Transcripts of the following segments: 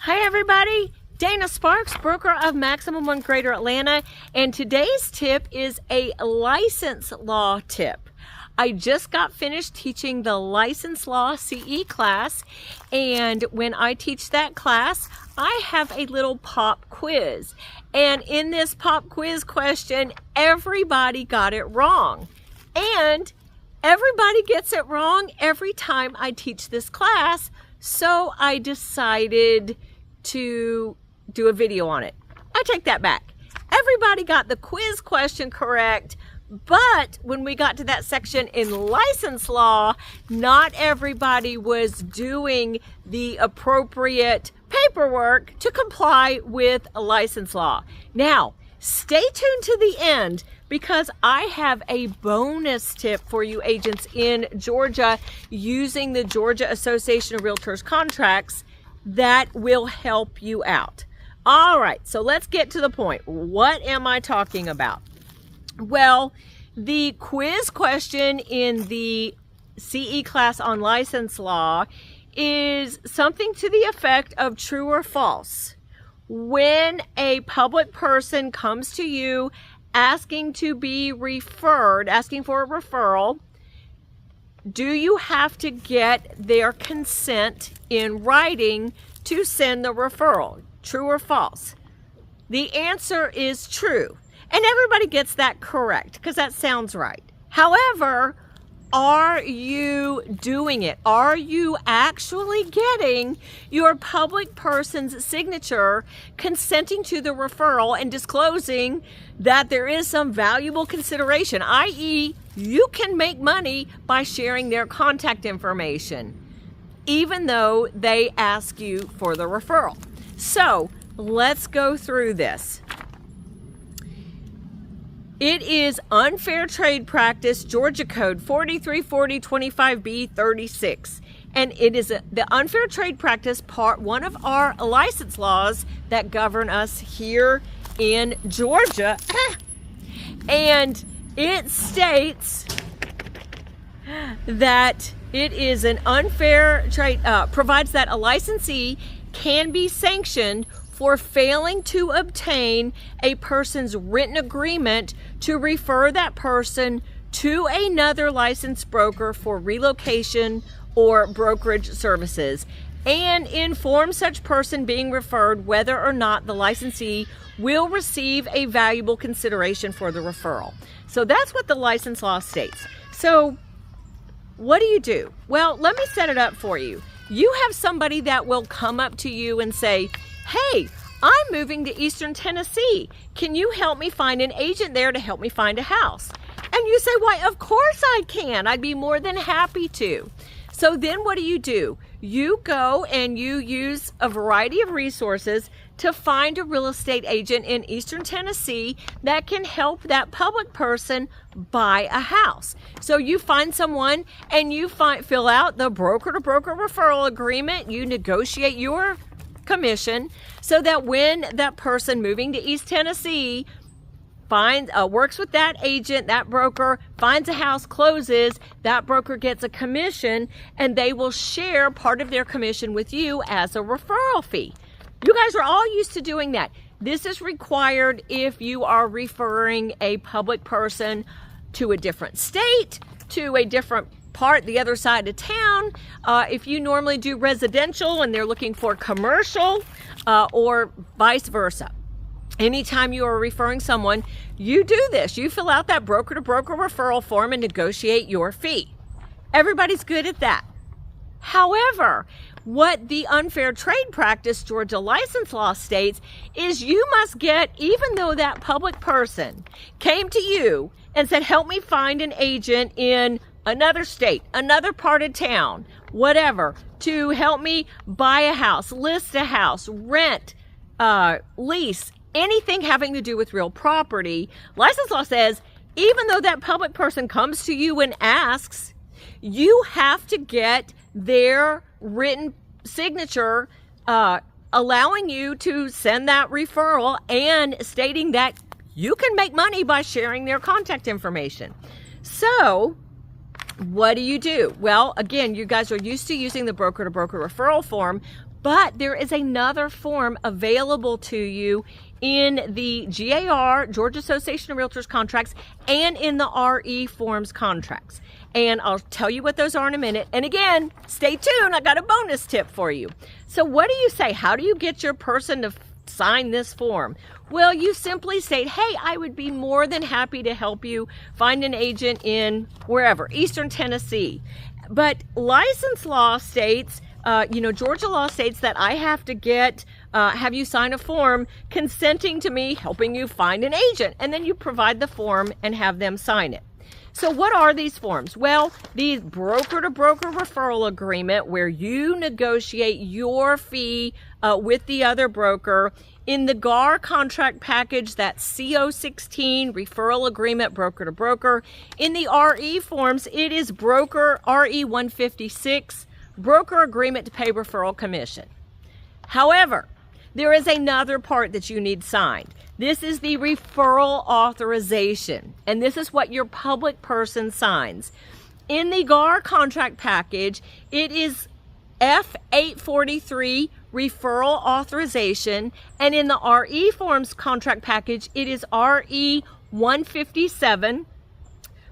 Hi everybody, Dana Sparks, broker of Maximum One Greater Atlanta, and today's tip is a license law tip. I just got finished teaching the license law CE class, and when I teach that class, I have a little pop quiz. And in this pop quiz question, everybody got it wrong. And everybody gets it wrong every time I teach this class, so I decided to do a video on it. I take that back. Everybody got the quiz question correct, but when we got to that section in license law, not everybody was doing the appropriate paperwork to comply with a license law. Now, stay tuned to the end because I have a bonus tip for you agents in Georgia using the Georgia Association of Realtors contracts that will help you out. All right, so let's get to the point. What am I talking about? Well, the quiz question in the CE class on license law is something to the effect of true or false. When a public person comes to you asking to be referred, asking for a referral, do you have to get their consent in writing to send the referral? True or false? The answer is true. And everybody gets that correct because that sounds right. However, are you doing it? Are you actually getting your public person's signature consenting to the referral and disclosing that there is some valuable consideration, i.e., you can make money by sharing their contact information, even though they ask you for the referral? So let's go through this. It is unfair trade practice, Georgia Code 434025B36. And it is the unfair trade practice part, one of our license laws that govern us here in Georgia. And it states that it is an unfair trade, provides that a licensee can be sanctioned for failing to obtain a person's written agreement to refer that person to another licensed broker for relocation or brokerage services, and inform such person being referred whether or not the licensee will receive a valuable consideration for the referral. So that's what the license law states. So what do? Well, let me set it up for you. You have somebody that will come up to you and say, hey, I'm moving to Eastern Tennessee. Can you help me find an agent there to help me find a house? And you say, why, of course I can. I'd be more than happy to. So then what do? You go and you use a variety of resources to find a real estate agent in Eastern Tennessee that can help that public person buy a house. So you find someone and you fill out the broker-to-broker referral agreement. You negotiate your commission so that when that person moving to East Tennessee works with that agent, that broker finds a house, closes, that broker gets a commission, and they will share part of their commission with you as a referral fee. You guys are all used to doing that. This is required if you are referring a public person to a different state, to a different part, the other side of town. If you normally do residential and they're looking for commercial, or vice versa. Anytime you are referring someone, you do this. You fill out that broker-to-broker referral form and negotiate your fee. Everybody's good at that. However, what the unfair trade practice Georgia license law states is you must get, even though that public person came to you and said, help me find an agent in another state, another part of town, whatever, to help me buy a house, list a house, rent, lease, anything having to do with real property. License law says, even though that public person comes to you and asks, you have to get their written signature allowing you to send that referral and stating that you can make money by sharing their contact information. So what do? Well, again, you guys are used to using the broker-to-broker referral form. But there is another form available to you in the GAR, Georgia Association of Realtors contracts, and in the RE forms contracts. And I'll tell you what those are in a minute. And again, stay tuned. I got a bonus tip for you. So what do you say? How do you get your person to sign this form? Well, you simply state, hey, I would be more than happy to help you find an agent in wherever, Eastern Tennessee. But license law states, Georgia law states that I have to have you sign a form consenting to me helping you find an agent. And then you provide the form and have them sign it. So what are these forms? Well, the broker-to-broker referral agreement, where you negotiate your fee with the other broker. In the GAR contract package, that's CO16, referral agreement, broker-to-broker. In the RE forms, it is broker RE156, broker agreement to pay referral commission. However, there is another part that you need signed. This is the referral authorization, and this is what your public person signs. In the GAR contract package, it is F843 referral authorization, and in the RE forms contract package, it is RE157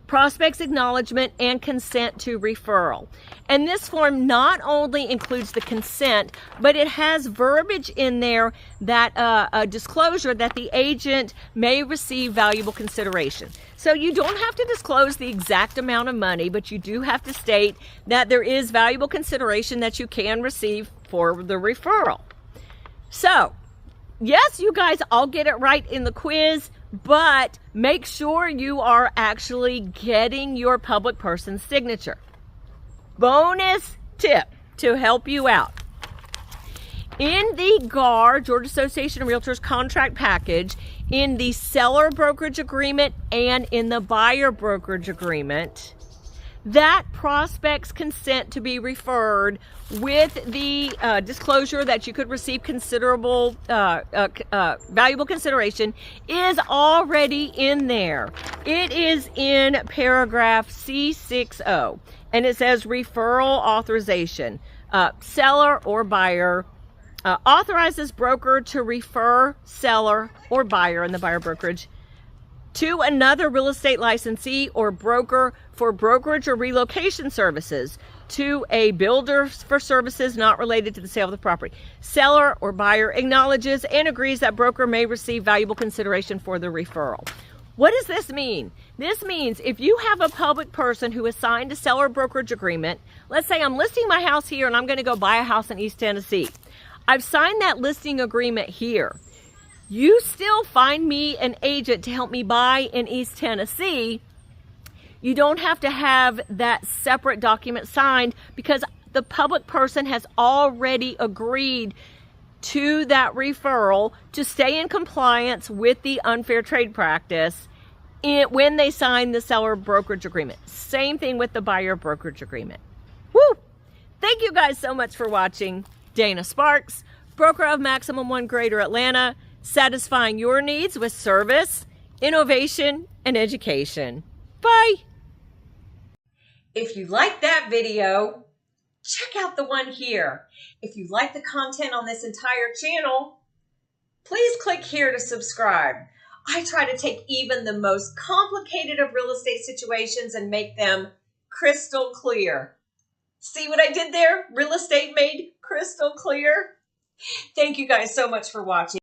prospect's acknowledgement and consent to referral. And this form not only includes the consent, but it has verbiage in there that a disclosure that the agent may receive valuable consideration. So you don't have to disclose the exact amount of money, but you do have to state that there is valuable consideration that you can receive for the referral. So, yes, you guys all get it right in the quiz, but make sure you are actually getting your public person's signature. Bonus tip to help you out. In the GAR, Georgia Association of Realtors contract package, in the seller brokerage agreement and in the buyer brokerage agreement, that prospect's consent to be referred with the disclosure that you could receive considerable valuable consideration is already in there. It is in paragraph C60, and it says referral authorization. Seller or buyer authorizes broker to refer seller or buyer in the buyer brokerage to another real estate licensee or broker for brokerage or relocation services, to a builder for services not related to the sale of the property. Seller or buyer acknowledges and agrees that broker may receive valuable consideration for the referral. What does this mean? This means if you have a public person who has signed a seller brokerage agreement, let's say I'm listing my house here and I'm going to go buy a house in East Tennessee. I've signed that listing agreement here. You still find me an agent to help me buy in East Tennessee. You don't have to have that separate document signed because the public person has already agreed to that referral to stay in compliance with the unfair trade practice when they sign the seller brokerage agreement. Same thing with the buyer brokerage agreement. Woo! Thank you guys so much for watching. Dana Sparks, broker of Maximum One Greater Atlanta, satisfying your needs with service, innovation, and education. Bye. If you like that video, check out the one here. If you like the content on this entire channel, please click here to subscribe. I try to take even the most complicated of real estate situations and make them crystal clear. See what I did there? Real estate made crystal clear. Thank you guys so much for watching.